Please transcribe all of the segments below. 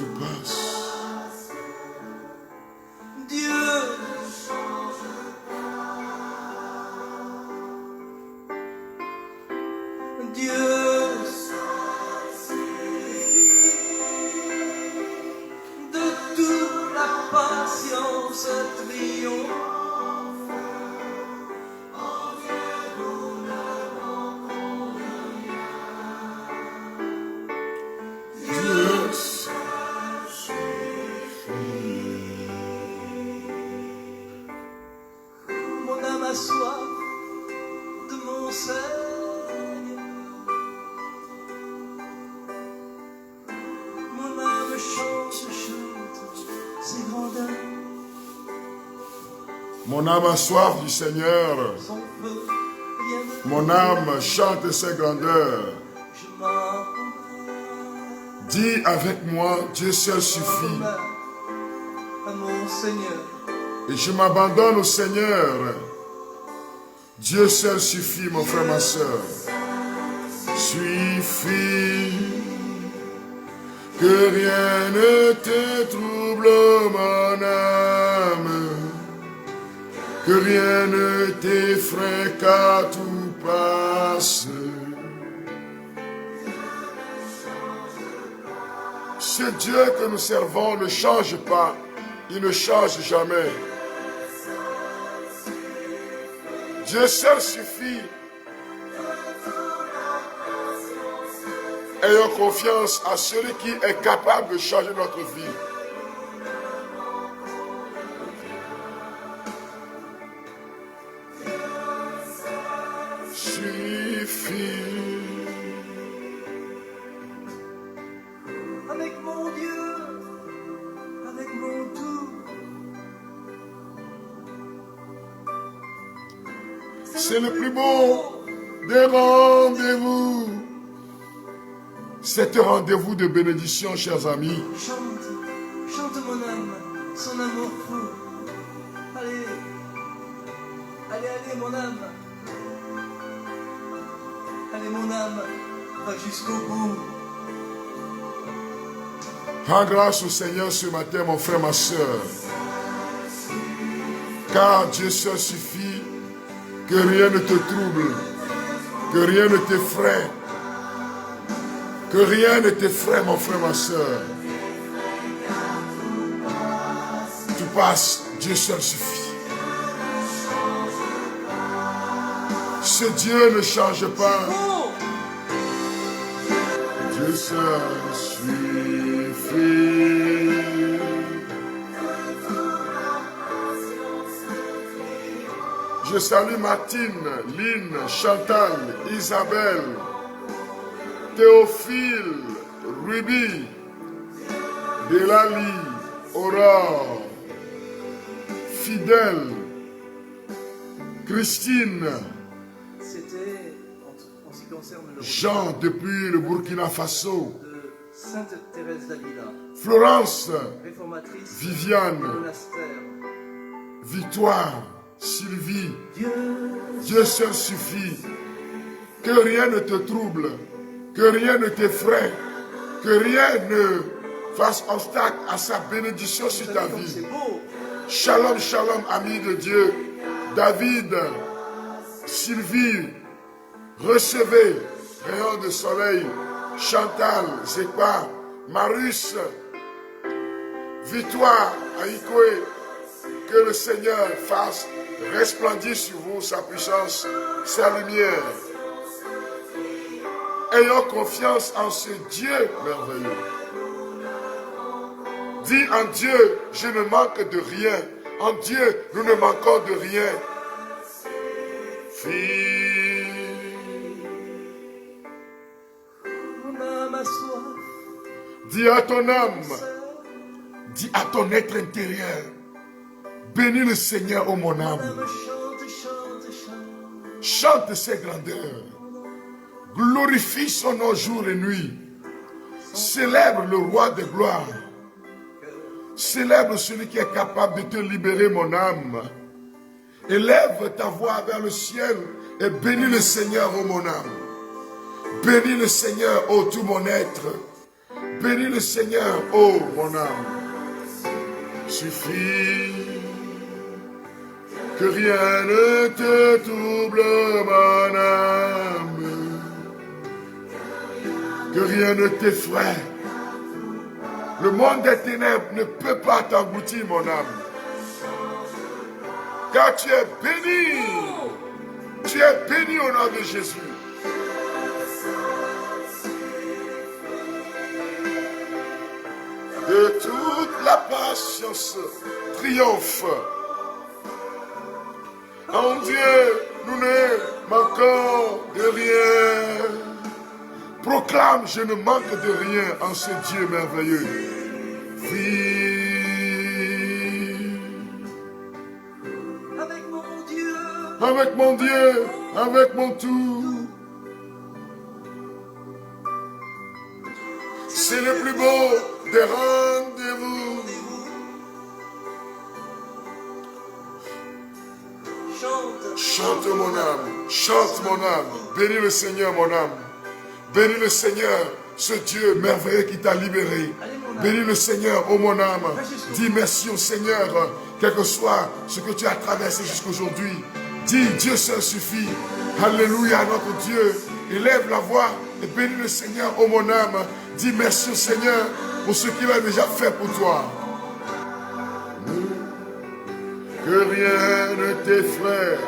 tout passe. Dieu, Dieu de toute la patience triomphe. Mon âme a soif de mon Seigneur. Mon âme chante ses grandeurs. Mon âme a soif du Seigneur. Son feu vient de Mon âme chante ses grandeurs. Je m'en Dis avec moi, Dieu seul suffit. à mon Seigneur. Et je m'abandonne au Seigneur. Dieu seul suffit, mon frère, ma soeur. Suffit. Que rien ne te trouble, mon âme. Que rien ne t'effraie, car tout passe. Ce Dieu que nous servons ne change pas. Il ne change jamais. Dieu seul suffit. Ayons confiance à celui qui est capable de changer notre vie. Suffit. Avec mon Dieu, avec mon tout. C'est le plus beau des rendez-vous. C'est un rendez-vous de bénédiction, chers amis. Chante, chante mon âme, son amour fou. Allez, allez, allez mon âme. Allez mon âme, va jusqu'au bout. Rends grâce au Seigneur ce matin, mon frère, ma soeur. Car Dieu seul suffit. Que rien ne te trouble. Que rien ne t'effraie. Que rien ne t'effraie, mon frère, ma soeur. Tu passes, Dieu seul suffit. Ce Dieu ne change pas. Oh, Dieu seul suffit. Je salue Martine, Lynn, Chantal, Isabelle, Théophile, Ruby, Delali, Aurore, Fidèle, Christine, c'était, en ce qui concerne le Jean depuis le Burkina Faso, de Sainte Thérèse d'Avila, Florence, réformatrice Viviane, du monastère. Victoire, Sylvie. Dieu, Dieu seul suffit. Que rien ne te trouble, que rien ne t'effraie, que rien ne fasse obstacle à sa bénédiction sur ta vie. c'est beau. Shalom, shalom, amis de Dieu. David, Sylvie, recevez, rayon de soleil. Chantal, Zépa, Marus, Victoire, Aïkoué. Que le Seigneur fasse resplendir sur vous sa puissance, sa lumière. Ayons confiance en ce Dieu merveilleux. Dis en Dieu, je ne manque de rien. En Dieu, nous ne manquons de rien. Fille. Mon âme a soif. Dis à ton âme, dis à ton être intérieur, bénis le Seigneur, ô mon âme. Chante, chante, chante. Chante ses grandeurs. Glorifie son nom jour et nuit. Célèbre le roi de gloire. Célèbre celui qui est capable de te libérer, mon âme. Élève ta voix vers le ciel et bénis le Seigneur, ô mon âme. Bénis le Seigneur, ô tout mon être. Bénis le Seigneur, oh mon âme. Suffit que rien ne te trouble, mon âme. Que rien ne t'effraie. Le monde des ténèbres ne peut pas t'engloutir, mon âme. Car tu es béni. Tu es béni au nom de Jésus. De toute la patience triomphe. En Dieu, nous ne manquons de rien. Proclame, je ne manque de rien en ce Dieu merveilleux. Avec mon Dieu. Avec mon Dieu, avec mon tout. C'est le plus beau des rendez-vous. Chante. Chante mon âme, chante mon âme. Bénis le Seigneur mon âme. Bénis le Seigneur, ce Dieu merveilleux qui t'a libéré. Bénis le Seigneur, ô mon âme. Dis merci au Seigneur, quel que soit ce que tu as traversé jusqu'aujourd'hui. Dis, Dieu seul suffit. Alléluia à notre Dieu. Élève la voix et bénis le Seigneur, ô mon âme. Dis merci au Seigneur pour ce qu'il a déjà fait pour toi. Que rien ne t'effraie,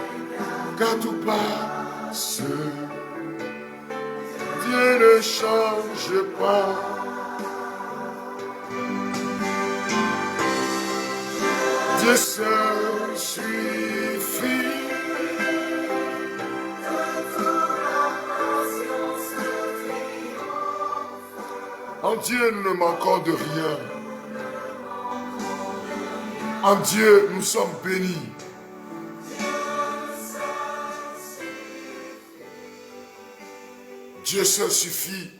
car tout passe. Dieu ne change pas. Dieu seul suffit. En Dieu, nous ne manquons de rien. En Dieu, nous sommes bénis. Dieu seul suffit.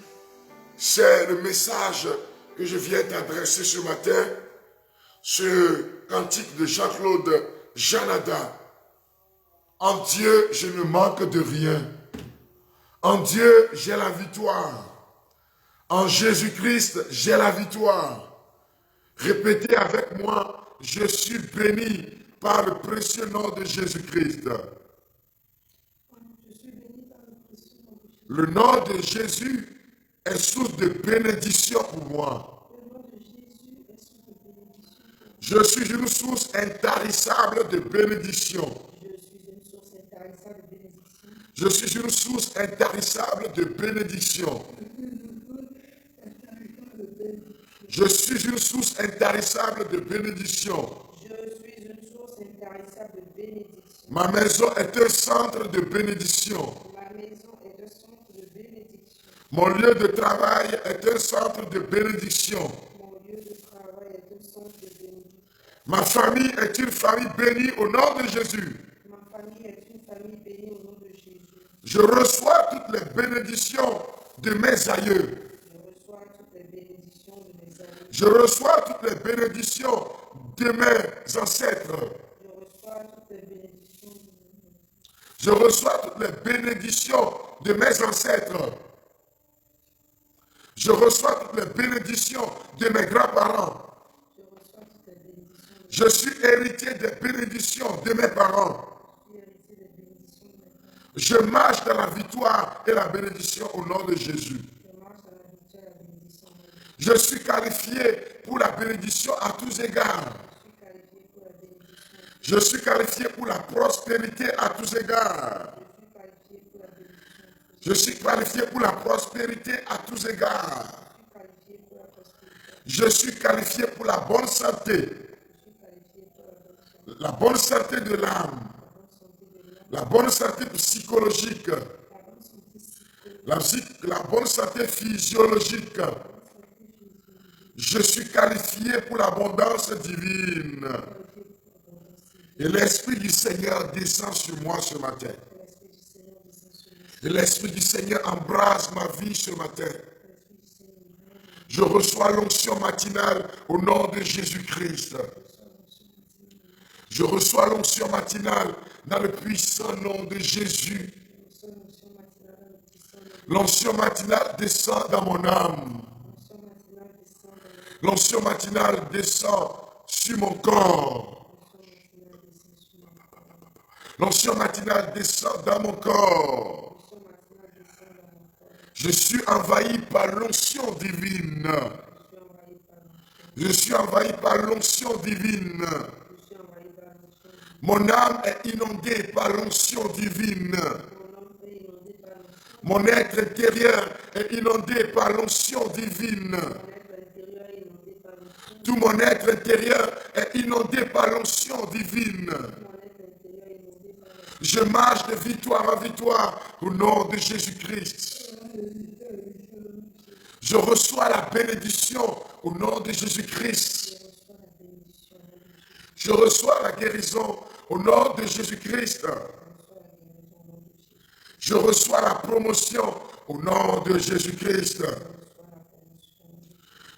C'est le message que je viens t'adresser ce matin. Ce cantique de Jean-Claude Janada. En Dieu, je ne manque de rien. En Dieu, j'ai la victoire. En Jésus-Christ, j'ai la victoire. Répétez avec moi, je suis béni par le précieux nom de Jésus-Christ. Le nom de Jésus est source de bénédiction pour moi. Je suis une source intarissable de bénédiction. Je suis une source intarissable de bénédiction. Je suis une source intarissable de bénédiction. Ma maison est un centre de bénédiction. Mon lieu de travail est un centre de bénédiction. Ma famille est une famille bénie au nom de Jésus. Je reçois toutes les bénédictions de mes aïeux. Je reçois toutes les bénédictions de mes ancêtres. Je reçois toutes les bénédictions de mes ancêtres. Je reçois toutes les bénédictions de mes grands-parents. Je suis héritier des bénédictions de mes parents. Je marche dans la victoire et la bénédiction au nom de Jésus. Je suis qualifié pour la bénédiction à tous égards. Je suis qualifié pour la prospérité à tous égards. Je suis qualifié pour la prospérité à tous égards. Je suis qualifié pour la bonne santé. La bonne santé de l'âme. La bonne santé psychologique. La bonne santé physiologique. Je suis qualifié pour l'abondance divine. Et l'Esprit du Seigneur descend sur moi ce matin. Et l'Esprit du Seigneur embrase ma vie ce matin. Je reçois l'onction matinale au nom de Jésus-Christ. Je reçois l'onction matinale dans le puissant nom de Jésus. L'onction matinale descend dans mon âme. L'onction matinale descend sur mon corps. L'onction matinale descend dans mon corps. Je suis envahi par l'onction divine. Je suis envahi par l'onction divine. Mon âme est inondée par l'onction divine. Mon être intérieur est inondé par l'onction divine. Tout mon être intérieur est inondé par l'onction divine. Je marche de victoire en victoire au nom de Jésus-Christ. Je reçois la bénédiction au nom de Jésus-Christ. Je reçois la guérison au nom de Jésus-Christ. Je reçois la promotion au nom de Jésus-Christ.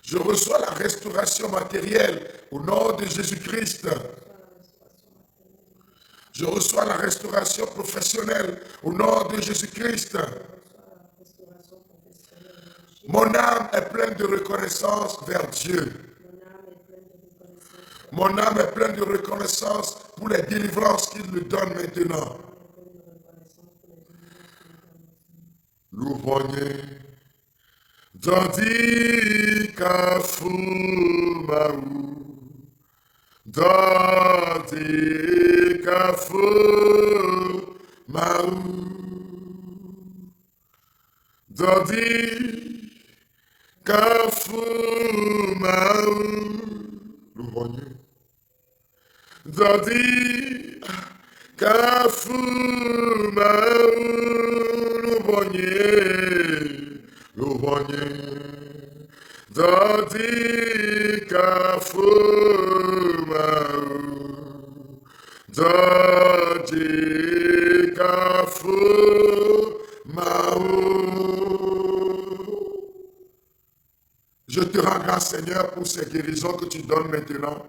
Je reçois la restauration matérielle au nom de Jésus-Christ. Je reçois la restauration professionnelle au nom de Jésus-Christ. Mon âme est pleine de reconnaissance vers Dieu. Mon âme est pleine de reconnaissance pour les délivrances qu'il me donne maintenant. Louvogne, Dodi Kafou Maou, Dodi Kafou Maou, Dodi Kafou Maou, Louvogne, Dodi Kafou Maou, Louvogne, Dodi Kafou Maou, Dodi Kafou Maou. Je te rends grâce, Seigneur, pour ces guérisons que tu donnes maintenant.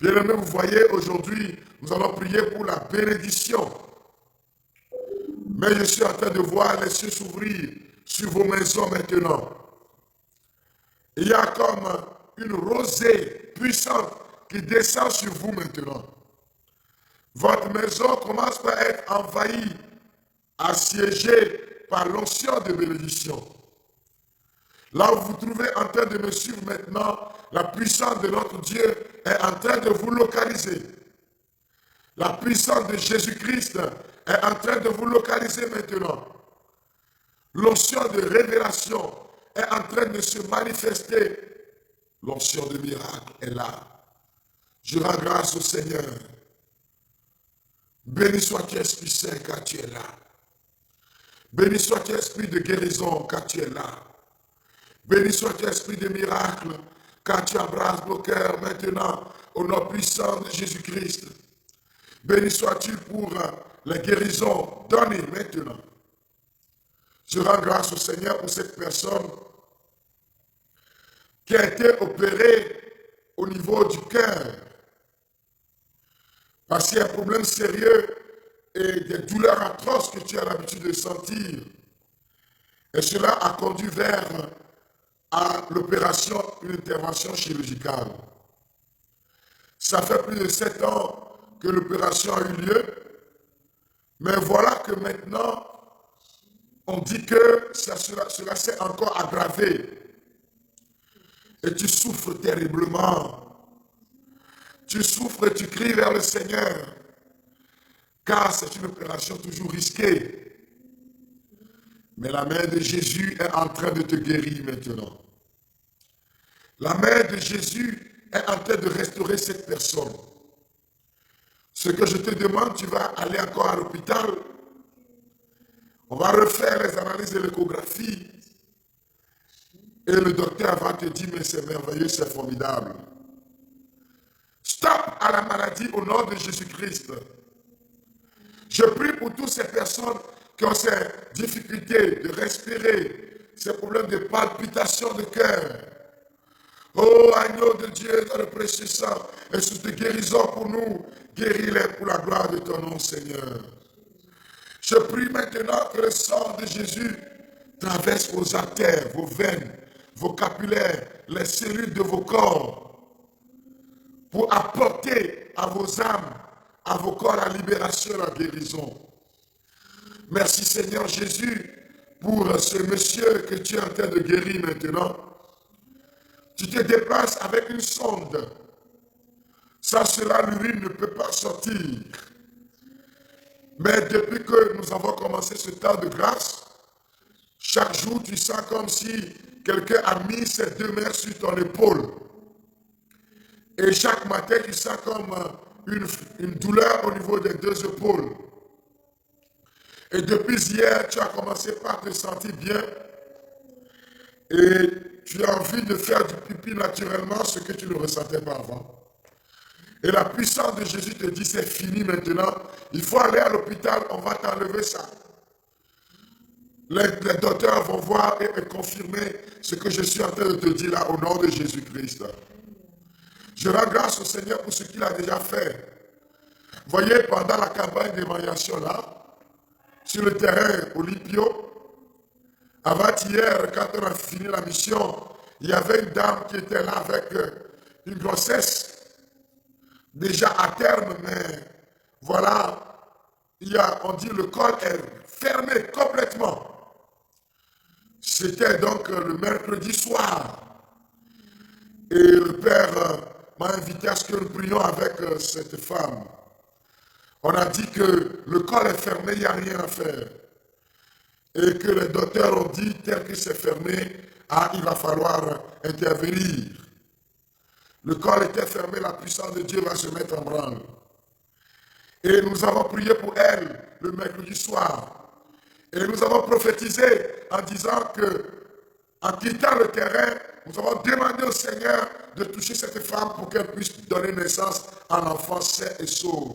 Bien-aimés, vous voyez, aujourd'hui, nous allons prier pour la bénédiction. Mais je suis en train de voir les cieux s'ouvrir sur vos maisons maintenant. Il y a comme une rosée puissante qui descend sur vous maintenant. Votre maison commence par être envahie, assiégée par l'onction de bénédiction. Là où vous vous trouvez en train de me suivre maintenant, la puissance de notre Dieu est en train de vous localiser. La puissance de Jésus-Christ est en train de vous localiser maintenant. L'onction de révélation est en train de se manifester. L'onction de miracle est là. Je rends grâce au Seigneur. Béni sois-tu, Esprit Saint, car tu es là. Béni sois-tu, Esprit de guérison, car tu es là. Béni sois-tu, Esprit de miracle, car tu embrasses nos cœurs maintenant au nom puissant de Jésus-Christ. Béni sois-tu pour la guérison donnée maintenant. Je rends grâce au Seigneur pour cette personne qui a été opérée au niveau du cœur. Parce qu'il y a un problème sérieux et des douleurs atroces que tu as l'habitude de sentir. Et cela a conduit vers à l'opération, une intervention chirurgicale. Ça fait plus de 7 ans que l'opération a eu lieu, mais voilà que maintenant, on dit que cela s'est encore aggravé. Et tu souffres terriblement. Tu souffres et tu cries vers le Seigneur, car c'est une opération toujours risquée. Mais la main de Jésus est en train de te guérir maintenant. La main de Jésus est en train de restaurer cette personne. Ce que je te demande, tu vas aller encore à l'hôpital. On va refaire les analyses de l'échographie. Et le docteur va te dire, mais c'est merveilleux, c'est formidable. Stop à la maladie au nom de Jésus-Christ. Je prie pour toutes ces personnes qui ont ces difficultés de respirer, ces problèmes de palpitation de cœur. Oh, agneau de Dieu, dans le précieux sang, et sous de guérison pour nous, guéris-les pour la gloire de ton nom, Seigneur. Je prie maintenant que le sang de Jésus traverse vos artères, vos veines, vos capillaires, les cellules de vos corps, pour apporter à vos âmes, à vos corps la libération, la guérison. Merci Seigneur Jésus pour ce monsieur que tu es en train de guérir maintenant. Tu te déplaces avec une sonde. Sans cela, l'urine ne peut pas sortir. Mais depuis que nous avons commencé ce temps de grâce, chaque jour, tu sens comme si quelqu'un a mis ses deux mains sur ton épaule. Et chaque matin, tu sens comme une douleur au niveau des deux épaules. Et depuis hier, tu as commencé par te sentir bien. Et tu as envie de faire du pipi naturellement, ce que tu ne ressentais pas avant. Et la puissance de Jésus te dit, c'est fini maintenant. Il faut aller à l'hôpital, on va t'enlever ça. Les docteurs vont voir et confirmer ce que je suis en train de te dire là, au nom de Jésus-Christ. Je rends grâce au Seigneur pour ce qu'il a déjà fait. Voyez, pendant la campagne d'évaluation là, sur le terrain Olympio, avant-hier, quand on a fini la mission, il y avait une dame qui était là avec une grossesse déjà à terme, mais voilà, on dit le col est fermé complètement. C'était donc le mercredi soir. Et le Père m'a invité à ce que nous prions avec cette femme. On a dit que le col est fermé, il n'y a rien à faire. Et que les docteurs ont dit, tel que c'est fermé, il va falloir intervenir. Le col était fermé, la puissance de Dieu va se mettre en branle. Et nous avons prié pour elle le mercredi soir. Et nous avons prophétisé en disant que, en quittant le terrain, nous avons demandé au Seigneur de toucher cette femme pour qu'elle puisse donner naissance à un enfant sain et sauf.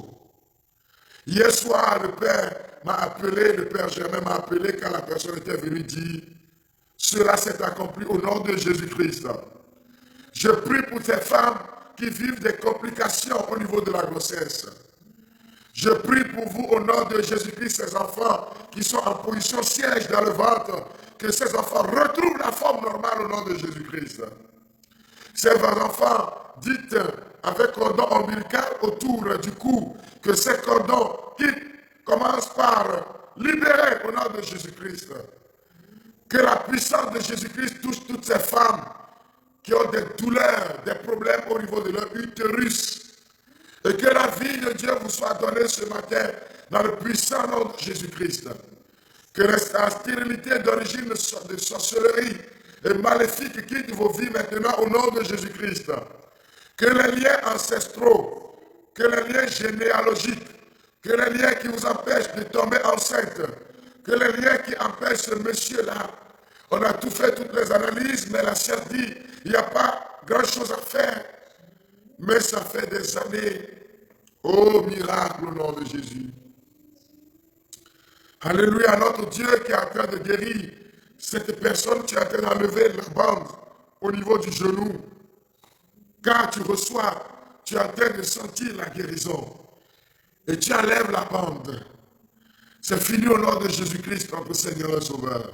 Hier soir, le Père m'a appelé, le Père Germain m'a appelé quand la personne était venue dire « Cela s'est accompli au nom de Jésus-Christ ». Je prie pour ces femmes qui vivent des complications au niveau de la grossesse. Je prie pour vous au nom de Jésus-Christ, ces enfants qui sont en position siège dans le ventre, que ces enfants retrouvent la forme normale au nom de Jésus-Christ. Ces enfants, dites avec cordon ombilical autour du cou, que ces cordons qui commencent par libérer au nom de Jésus-Christ. Que la puissance de Jésus-Christ touche toutes ces femmes qui ont des douleurs, des problèmes au niveau de leur utérus. Et que la vie de Dieu vous soit donnée ce matin dans le puissant nom de Jésus-Christ. Que la stérilité d'origine de sorcellerie et maléfique quitte vos vies maintenant au nom de Jésus-Christ. Que les liens ancestraux, que les liens généalogiques, que les liens qui vous empêchent de tomber enceinte, que les liens qui empêchent ce monsieur-là, on a tout fait, toutes les analyses, mais la science dit, il n'y a pas grand-chose à faire. Mais ça fait des années. Oh, miracle au nom de Jésus. Alléluia, notre Dieu qui est en train de guérir cette personne, tu es en train d'enlever la bande au niveau du genou. Quand tu reçois, tu es en train de sentir la guérison. Et tu enlèves la bande. C'est fini au nom de Jésus-Christ, notre Seigneur et Sauveur.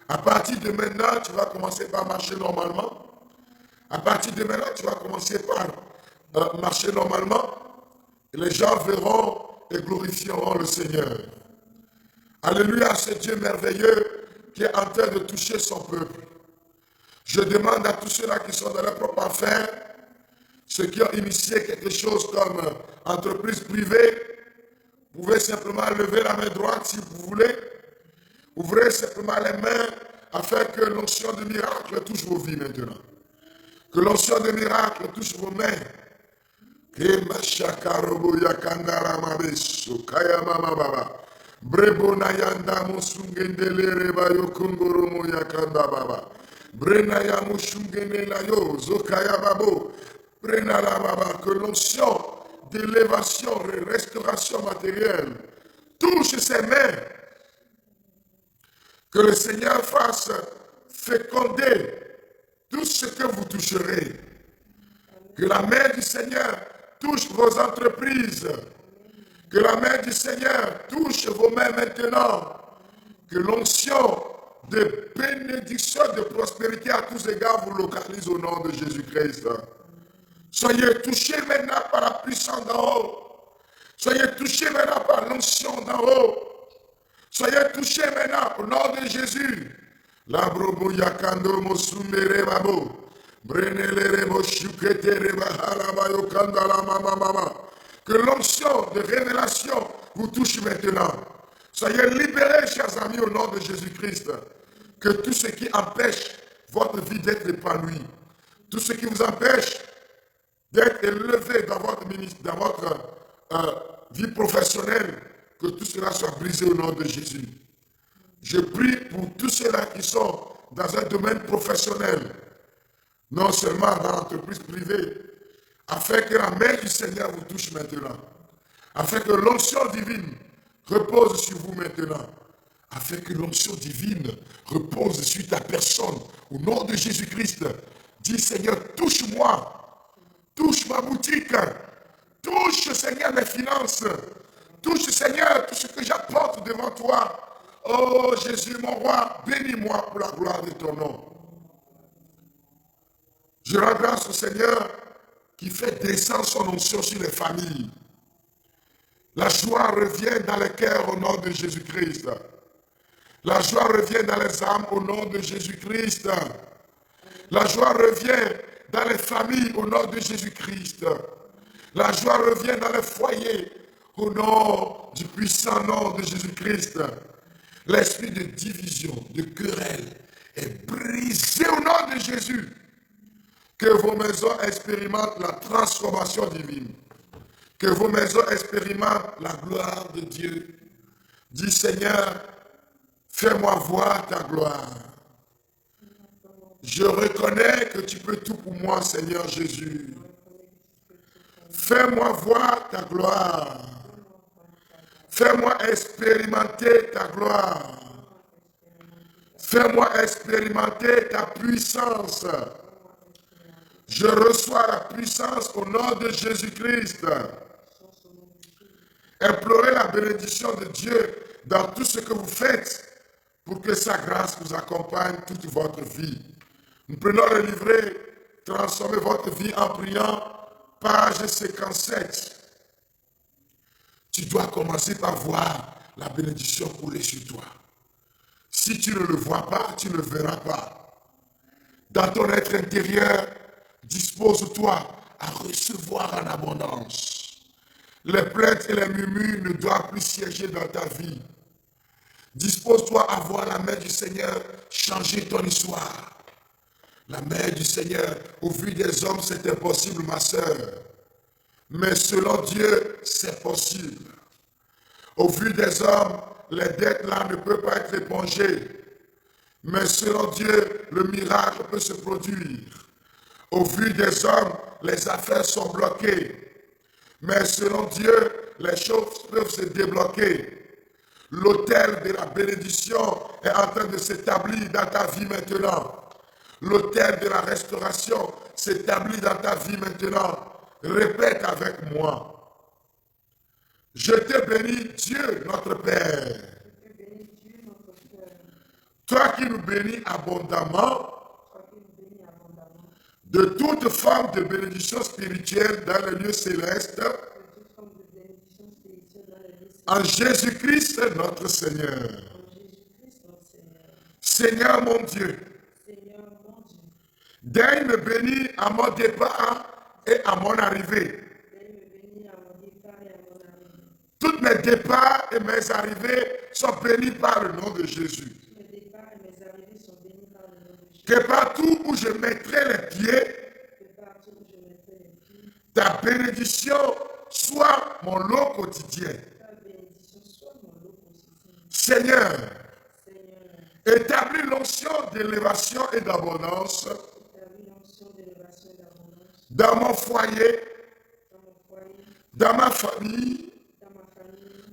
À partir de maintenant, tu vas commencer par marcher normalement. À partir de maintenant, tu vas commencer par marcher normalement. Et les gens verront et glorifieront le Seigneur. Alléluia, c'est Dieu merveilleux qui est en train de toucher son peuple. Je demande à tous ceux-là qui sont dans leur propre affaire, ceux qui ont initié quelque chose comme entreprise privée, vous pouvez simplement lever la main droite si vous voulez. Ouvrez simplement les mains afin que l'onction de miracle touche vos vies maintenant. Que l'onction de miracle touche vos mains. Brebo nayanda musungendele reba yokungoro moyakanda baba. Brena ya musungene la yo zokaya babo. Brena la baba, que l'onction d'élévation et restauration matérielle touche ses mains. Que le Seigneur fasse féconder tout ce que vous toucherez. Que la main du Seigneur touche vos entreprises. Que la main du Seigneur touche vos mains maintenant. Que l'onction de bénédiction, de prospérité à tous égards vous localise au nom de Jésus-Christ. Soyez touchés maintenant par la puissance d'en haut. Soyez touchés maintenant par l'onction d'en haut. Soyez touchés maintenant au nom de Jésus. La brobo yakando mosumere babo. Brenelere moshukete rebahala bayokanda la mama. Que l'onction de révélation vous touche maintenant. Soyez libérés, chers amis, au nom de Jésus-Christ. Que tout ce qui empêche votre vie d'être épanouie, tout ce qui vous empêche d'être élevé dans votre ministère, dans votre vie professionnelle, que tout cela soit brisé au nom de Jésus. Je prie pour tous ceux-là qui sont dans un domaine professionnel, non seulement dans l'entreprise privée, afin que la main du Seigneur vous touche maintenant, afin que l'onction divine repose sur vous maintenant, afin que l'onction divine repose sur ta personne, au nom de Jésus-Christ. Dis Seigneur, touche-moi, touche ma boutique, touche Seigneur mes finances, touche Seigneur tout ce que j'apporte devant toi. Oh Jésus mon roi, bénis-moi pour la gloire de ton nom. Je rends grâce au Seigneur qui fait descendre son onction sur les familles. La joie revient dans les cœurs au nom de Jésus-Christ. La joie revient dans les âmes au nom de Jésus-Christ. La joie revient dans les familles au nom de Jésus-Christ. La joie revient dans les foyers au nom du puissant nom de Jésus-Christ. L'esprit de division, de querelle est brisé au nom de Jésus. Que vos maisons expérimentent la transformation divine. Que vos maisons expérimentent la gloire de Dieu. Dis Seigneur, fais-moi voir ta gloire. Je reconnais que tu peux tout pour moi, Seigneur Jésus. Fais-moi voir ta gloire. Fais-moi expérimenter ta gloire. Fais-moi expérimenter ta puissance. Je reçois la puissance au nom de Jésus-Christ. Implorez la bénédiction de Dieu dans tout ce que vous faites pour que sa grâce vous accompagne toute votre vie. Nous prenons le livret « Transformez votre vie en priant », page 57. Tu dois commencer par voir la bénédiction couler sur toi. Si tu ne le vois pas, tu ne le verras pas. Dans ton être intérieur, dispose-toi à recevoir en abondance. Les plaintes et les murmures ne doivent plus siéger dans ta vie. Dispose-toi à voir la main du Seigneur changer ton histoire. La main du Seigneur, au vu des hommes, c'est impossible, ma sœur. Mais selon Dieu, c'est possible. Au vu des hommes, les dettes là ne peuvent pas être épongées. Mais selon Dieu, le miracle peut se produire. Au vu des hommes, les affaires sont bloquées. Mais selon Dieu, les choses peuvent se débloquer. L'autel de la bénédiction est en train de s'établir dans ta vie maintenant. L'autel de la restauration s'établit dans ta vie maintenant. Répète avec moi. Je te bénis, Dieu, notre Père. Toi qui nous bénis abondamment de toute forme de bénédiction spirituelle dans les lieux célestes, en Jésus-Christ notre Seigneur. Seigneur mon Dieu, daigne me bénir à mon départ et à mon arrivée. Tous mes départs et mes arrivées sont bénis par le nom de Jésus. Que partout où je mettrai les pieds, ta bénédiction soit mon lot quotidien. Seigneur, établis l'onction d'élévation et d'abondance dans mon foyer, dans ma famille,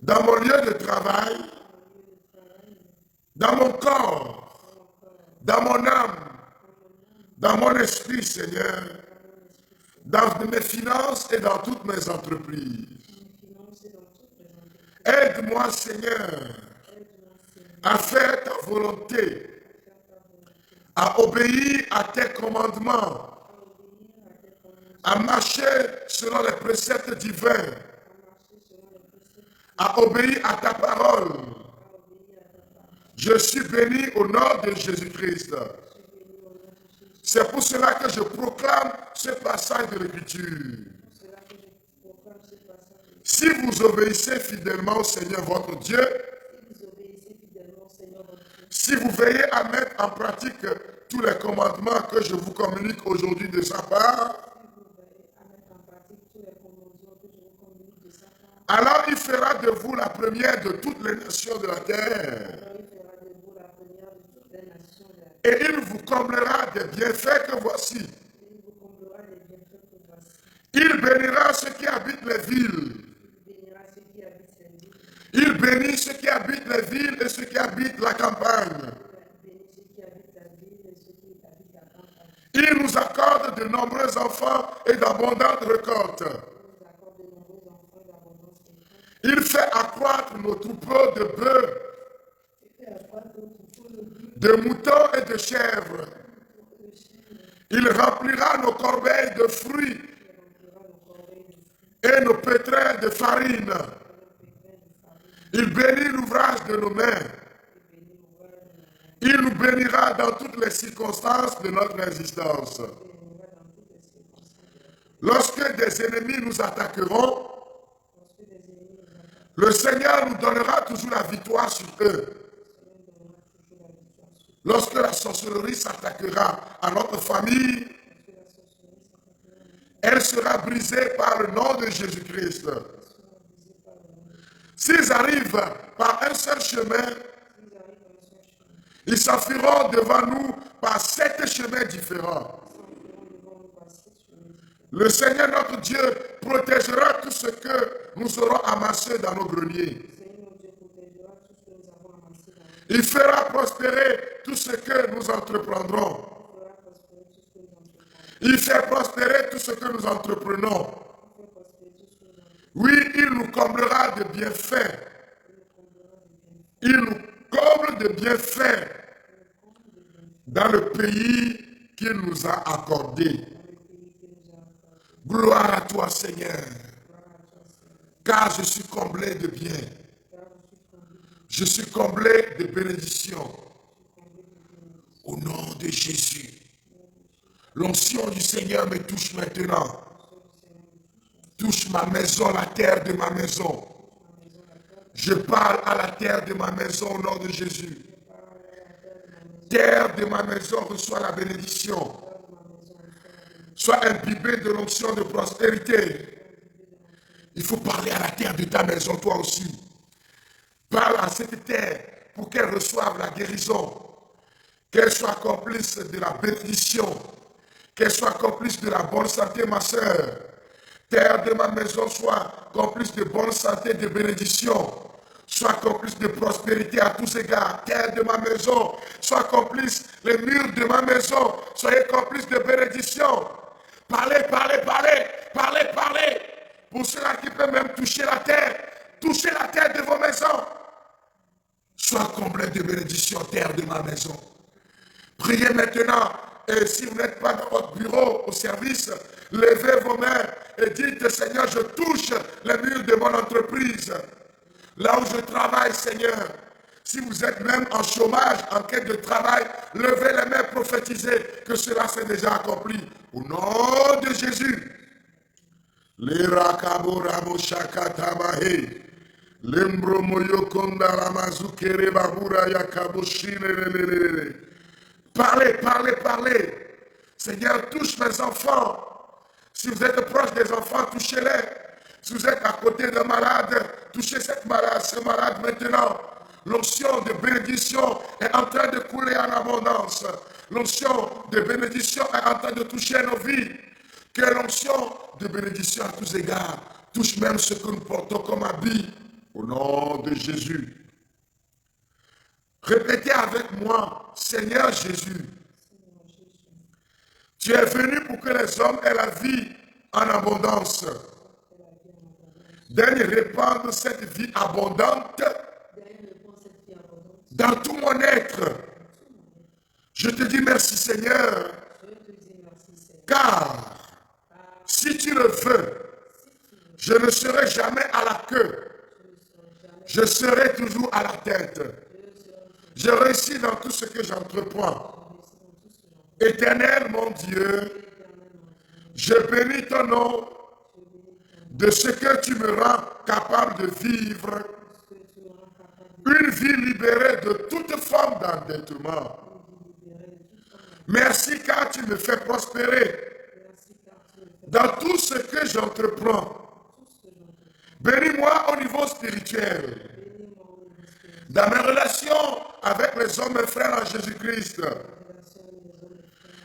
dans mon lieu de travail, dans mon corps, dans mon âme, dans mon esprit, Seigneur, dans mes finances et dans toutes mes entreprises. Aide-moi, Seigneur, à faire ta volonté à obéir à tes commandements, à marcher selon les préceptes divins, à obéir à ta parole. Je suis béni au nom de Jésus-Christ. C'est pour cela que je proclame ce passage de l'Écriture. Si vous obéissez fidèlement au Seigneur votre Dieu, si vous veillez à mettre en pratique tous les commandements que je vous communique aujourd'hui de sa part, alors il fera de vous la première de toutes les nations de la terre. Et il vous comblera des bienfaits que voici. Il bénira ceux qui habitent les villes. Il bénit ceux qui habitent les villes et ceux qui habitent la campagne. Il nous accorde de nombreux enfants et d'abondantes récoltes. Il fait accroître nos troupeaux de bœufs, de moutons et de chèvres. Il remplira nos corbeilles de fruits et nos pétrins de farine. Il bénit l'ouvrage de nos mains. Il nous bénira dans toutes les circonstances de notre existence. Lorsque des ennemis nous attaqueront, le Seigneur nous donnera toujours la victoire sur eux. Lorsque la sorcellerie s'attaquera à notre famille, elle sera brisée par le nom de Jésus-Christ. S'ils arrivent par un seul chemin, ils s'enfuiront devant nous par 7 chemins différents. Le Seigneur notre Dieu protégera tout ce que nous aurons amassé dans nos greniers. Il fera prospérer tout ce que nous entreprendrons. Il fait prospérer tout ce que nous entreprenons. Oui, il nous comblera de bienfaits. Il nous comble de bienfaits dans le pays qu'il nous a accordé. Gloire à toi, Seigneur, car je suis comblé de bien. Je suis comblé de bénédictions. Au nom de Jésus. L'onction du Seigneur me touche maintenant. Touche ma maison, la terre de ma maison. Je parle à la terre de ma maison au nom de Jésus. Terre de ma maison, reçois la bénédiction. Sois imbibé de l'onction de prospérité. Il faut parler à la terre de ta maison, toi aussi. Parle à cette terre pour qu'elle reçoive la guérison. Qu'elle soit complice de la bénédiction. Qu'elle soit complice de la bonne santé, ma soeur. Terre de ma maison, sois complice de bonne santé, de bénédiction. Sois complice de prospérité à tous égards. Terre de ma maison, sois complice, les murs de ma maison, soyez complice de bénédiction. Parlez, parlez, parlez, parlez, parlez. Pour cela qui peut même toucher la terre de vos maisons. Sois comblé de bénédiction, terre de ma maison. Priez maintenant. Et si vous n'êtes pas dans votre bureau au service, levez vos mains et dites, Seigneur, je touche les murs de mon entreprise. Là où je travaille, Seigneur. Si vous êtes même en chômage, en quête de travail, levez les mains, prophétisez que cela s'est déjà accompli. Au nom de Jésus. Parlez, parlez, parlez. Seigneur, touche mes enfants. Si vous êtes proche des enfants, touchez-les. Si vous êtes à côté d'un malade, touchez ce malade maintenant. L'onction de bénédiction est en train de couler en abondance. L'onction de bénédiction est en train de toucher nos vies. Que l'onction de bénédiction à tous égards touche même ce que nous portons comme habit. Au nom de Jésus. Répétez avec moi, Seigneur Jésus, tu es venu pour que les hommes aient la vie en abondance. Daigne répandre cette vie abondante dans tout mon être. Je te dis merci Seigneur, car si tu le veux, je ne serai jamais à la queue. Je serai toujours à la tête. Je réussis dans tout ce que j'entreprends. Éternel mon Dieu, je bénis ton nom de ce que tu me rends capable de vivre une vie libérée de toute forme d'endettement. Merci car tu me fais prospérer dans tout ce que j'entreprends. Bénis-moi au niveau spirituel, dans mes relations avec les hommes et frères en Jésus-Christ.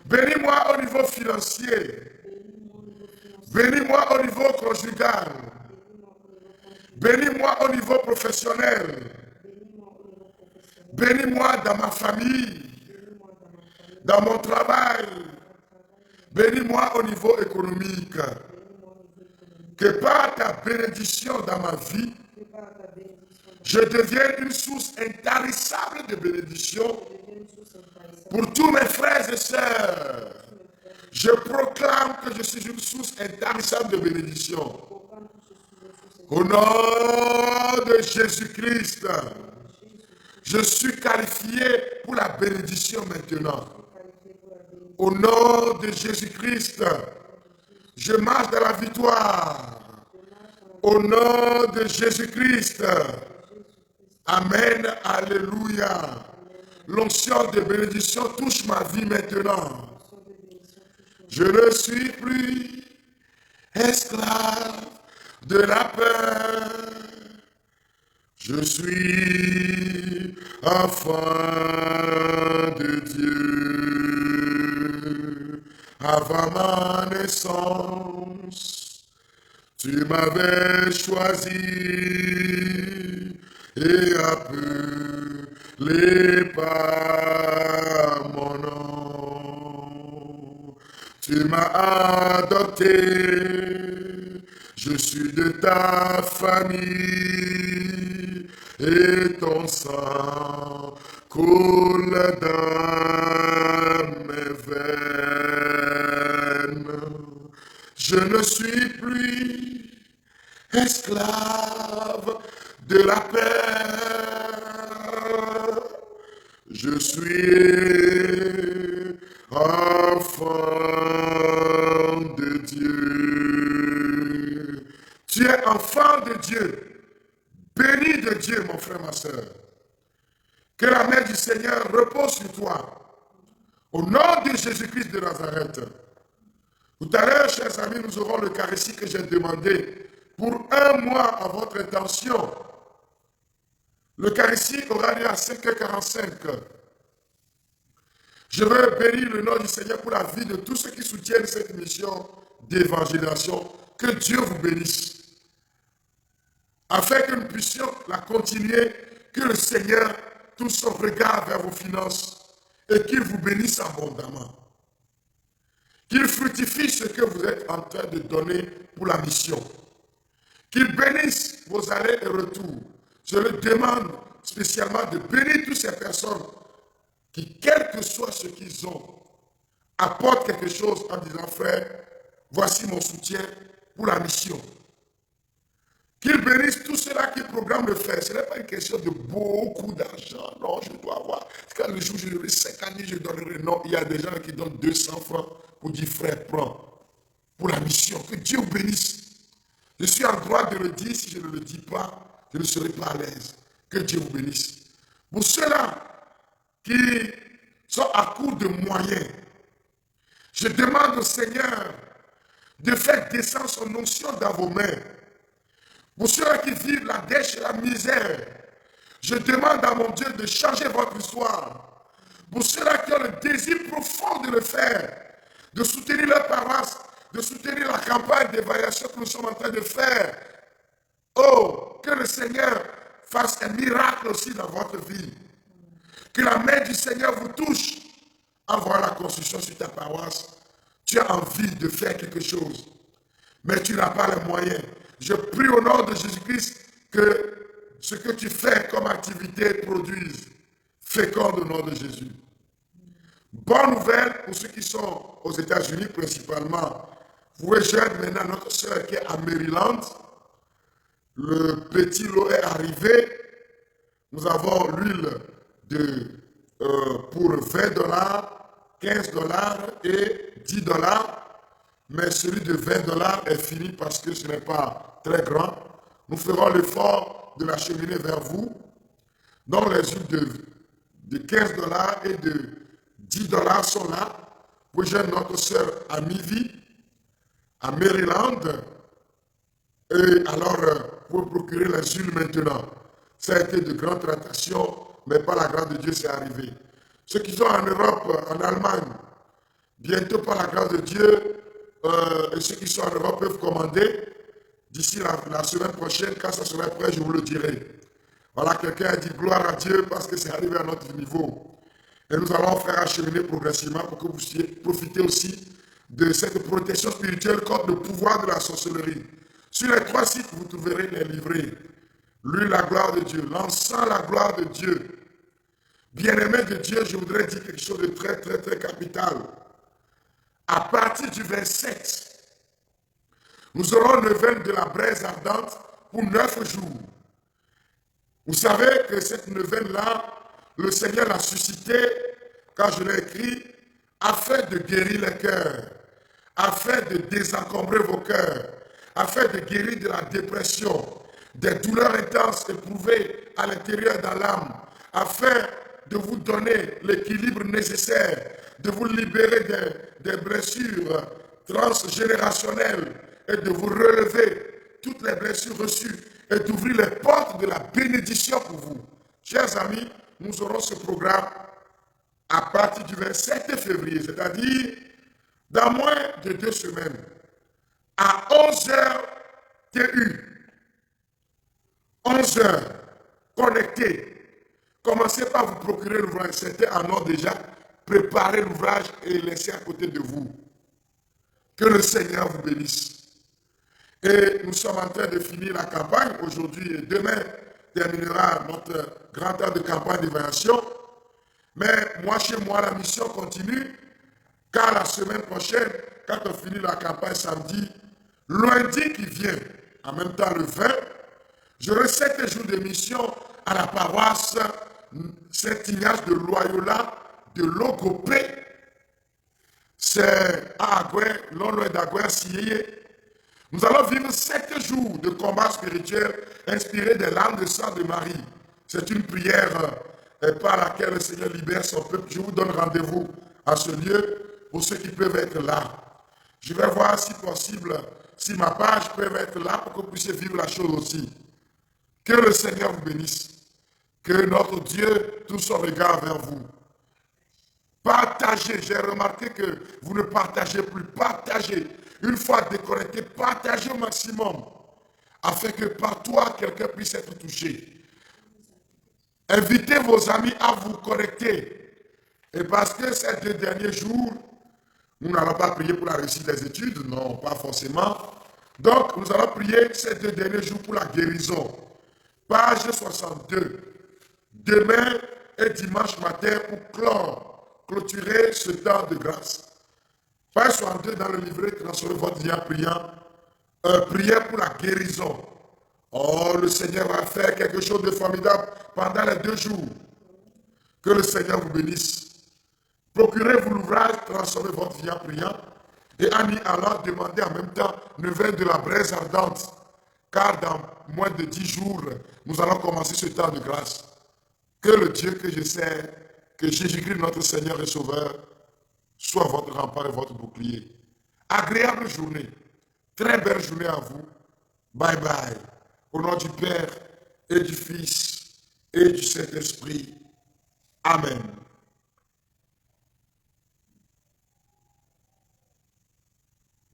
Bénis-moi au niveau financier. Bénis-moi au niveau conjugal. Bénis-moi au niveau professionnel. Bénis-moi dans ma famille, dans mon travail. Bénis-moi au niveau économique. Que par ta bénédiction dans ma vie, je devienne une source intarissable de bénédiction pour tous mes frères et sœurs. Je proclame que je suis une source intarissable de bénédiction. Au nom de Jésus-Christ, je suis qualifié pour la bénédiction maintenant. Au nom de Jésus-Christ, je marche dans la victoire. Au nom de Jésus-Christ. Amen. Alléluia. L'onction de bénédiction touche ma vie maintenant. Je ne suis plus esclave de la peur. Je suis enfant de Dieu. Avant ma naissance, tu m'avais choisi et appelé par mon nom. Tu m'as adopté, je suis de ta famille et ton sang coule dans mes veines. Je ne suis plus esclave de la peur. Je suis enfant de Dieu. Tu es enfant de Dieu. Béni de Dieu, mon frère, ma soeur. Que la main du Seigneur repose sur toi. Au nom de Jésus-Christ de Nazareth. Tout à l'heure, chers amis, nous aurons l'Eucharistie que j'ai demandé pour un mois à votre intention. L'Eucharistie aura lieu à 5h45. Je veux bénir le nom du Seigneur pour la vie de tous ceux qui soutiennent cette mission d'évangélisation. Que Dieu vous bénisse. Afin que nous puissions la continuer, que le Seigneur tourne son regard vers vos finances et qu'il vous bénisse abondamment. Qu'il fructifie ce que vous êtes en train de donner pour la mission. Qu'il bénisse vos allées et retours. Je le demande spécialement de bénir toutes ces personnes qui, quel que soit ce qu'ils ont, apportent quelque chose en disant, frère, voici mon soutien pour la mission. Qu'il bénisse tous ceux-là qui programment le faire. Ce n'est pas une question de beaucoup d'argent. Non, je dois avoir. Quand le jour où je donnerai 50 000, je donnerai. Non, il y a des gens qui donnent 200 francs pour dire, frère, prends pour la mission. Que Dieu vous bénisse. Je suis en droit de le dire. Si je ne le dis pas, je ne serai pas à l'aise. Que Dieu vous bénisse. Pour ceux-là qui sont à court de moyens, je demande au Seigneur de faire descendre son onction dans vos mains. Pour ceux qui vivent la dèche et la misère, je demande à mon Dieu de changer votre histoire. Pour ceux-là qui ont le désir profond de le faire, de soutenir leur paroisse, de soutenir la campagne d'évaluation que nous sommes en train de faire. Oh, que le Seigneur fasse un miracle aussi dans votre vie. Que la main du Seigneur vous touche en voyant la construction sur ta paroisse. Tu as envie de faire quelque chose, mais tu n'as pas les moyens. Je prie au nom de Jésus-Christ que ce que tu fais comme activité produise. Féconde au nom de Jésus. Bonne nouvelle pour ceux qui sont aux États-Unis principalement. Vous pouvez joindre maintenant notre soeur qui est à Maryland. Le petit lot est arrivé. Nous avons l'huile pour 20 dollars, 15 dollars et 10 dollars. Mais celui de 20 dollars est fini parce que ce n'est pas très grand. Nous ferons l'effort de l'acheminer vers vous. Donc les huiles de 15 dollars et de 10 dollars sont là. Vous joignez notre sœur à Mivi, à Maryland. Et alors, pour procurer les huiles maintenant. Ça a été de grandes tractations, mais par la grâce de Dieu, c'est arrivé. Ceux qui sont en Europe, en Allemagne, bientôt par la grâce de Dieu, et ceux qui sont en Europe peuvent commander d'ici la semaine prochaine, quand ça sera prêt, je vous le dirai. Voilà, quelqu'un a dit gloire à Dieu parce que c'est arrivé à notre niveau. Et nous allons faire acheminer progressivement pour que vous puissiez profiter aussi de cette protection spirituelle contre le pouvoir de la sorcellerie. Sur les 3 sites, vous trouverez les livrets. L'huile, la gloire de Dieu. L'encens, la gloire de Dieu. Bien-aimé de Dieu, je voudrais dire quelque chose de très, très, très capital. À partir du 27, nous aurons une neuvaine de la braise ardente pour 9 jours. Vous savez que cette neuvaine-là, le Seigneur l'a suscitée, quand je l'ai écrit, afin de guérir les cœurs, afin de désencombrer vos cœurs, afin de guérir de la dépression, des douleurs intenses éprouvées à l'intérieur de l'âme, afin de vous donner l'équilibre nécessaire, de vous libérer des blessures transgénérationnelles et de vous relever toutes les blessures reçues et d'ouvrir les portes de la bénédiction pour vous. Chers amis, nous aurons ce programme à partir du 27 février, c'est-à-dire dans moins de 2 semaines, à 11h TU. 11h, connecté. Commencez par vous procurer l'ouvrage. C'était en ordre déjà. Préparez l'ouvrage et laissez à côté de vous. Que le Seigneur vous bénisse. Et nous sommes en train de finir la campagne. Aujourd'hui et demain terminera notre grand temps de campagne d'évaluation. Mais moi, chez moi, la mission continue. Car la semaine prochaine, quand on finit la campagne samedi, lundi qui vient, en même temps le 20, j'aurai 7 jours de mission à la paroisse Saint-Ignace de Loyola de Logopé. C'est à Agoué, l'Oloé d'Agoué, Siyeye. Nous allons vivre 7 jours de combat spirituel inspiré des larmes de sang de Marie. C'est une prière par laquelle le Seigneur libère son peuple. Je vous donne rendez-vous à ce lieu pour ceux qui peuvent être là. Je vais voir si possible, si ma page peut être là pour que vous puissiez vivre la chose aussi. Que le Seigneur vous bénisse. Que notre Dieu tourne son regard vers vous. Partagez. J'ai remarqué que vous ne partagez plus. Partagez. Une fois déconnecté, partagez au maximum. Afin que par toi, quelqu'un puisse être touché. Invitez vos amis à vous connecter. Et parce que ces 2 derniers jours, nous n'allons pas prier pour la réussite des études. Non, pas forcément. Donc, nous allons prier ces 2 derniers jours pour la guérison. Page 62. Demain et dimanche matin pour clôturer ce temps de grâce. Page 62 dans le livret Transformez votre vie en priant. Prière pour la guérison. Oh, le Seigneur va faire quelque chose de formidable pendant les 2 jours. Que le Seigneur vous bénisse. Procurez-vous l'ouvrage Transformez votre vie en priant. Et en y allant, demandez en même temps neuvaine de la braise ardente. Car dans moins de 10 jours, nous allons commencer ce temps de grâce. Que le Dieu que je sais, que Jésus-Christ, notre Seigneur et Sauveur, soit votre rempart et votre bouclier. Agréable journée. Très belle journée à vous. Bye bye. Au nom du Père et du Fils et du Saint-Esprit. Amen.